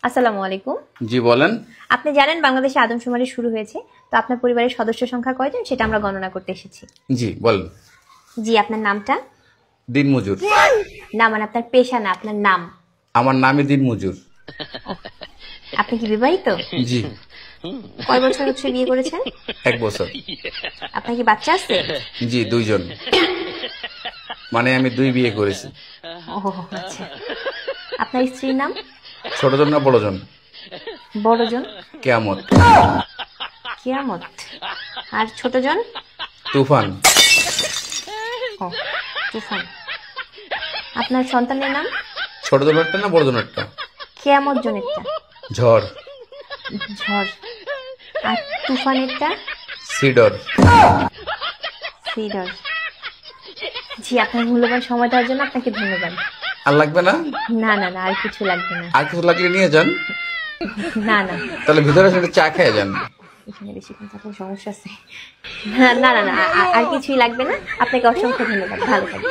আসসালামু আলাইকুম। জি বলেন। আপনি জানেন বাংলাদেশে আদমশুমারি শুরু হয়েছে, তো আপনার পরিবারের সদস্য সংখ্যা কয়জন সেটা আমরা গণনা করতে এসেছি। জি বলেন। জি, আপনার নামটা? দিনমজুর। না, মানে আপনার পেশা না, আপনার নাম। আমার নামই দিনমজুর। আপনি কি বিবাহিত? জি। কয় বছর হচ্ছে বিয়ে করেছেন? 1 বছর। আপনার কি বাচ্চা আছে? জি 2 জন, মানে আমি 2 বিয়ে করেছি। ও আচ্ছা। আপনার স্ত্রীর নাম? ছোট জন না বড় জন? বড়জন। কেয়ামত। কিয়ামত। আর ছোটজন? তুফান। ও তুফান। আপনার সন্তানের নাম? ছোট জনেরটা না বড় জনেরটা? কিয়ামত জনেরটা? ঝড়। ঝড়। আর তুফানেরটা? সিডর। সিডর। জি, আপনার মূল্যবান সময় দেওয়ার জন্য আপনাকে ধন্যবাদ। আর লাগবে না? না না না, আর কিছু লাগবে না। আর কিছু লাগলে নিয়ে যান। না না, তাহলে ভিতরে এসে চা খেয়ে যান। এখানে বেশিক্ষণ থাকলে সমস্যা আছে। না না না, আর কিছুই লাগবে না। আপনাকে অসংখ্য ধন্যবাদ, ভালো থাকবেন।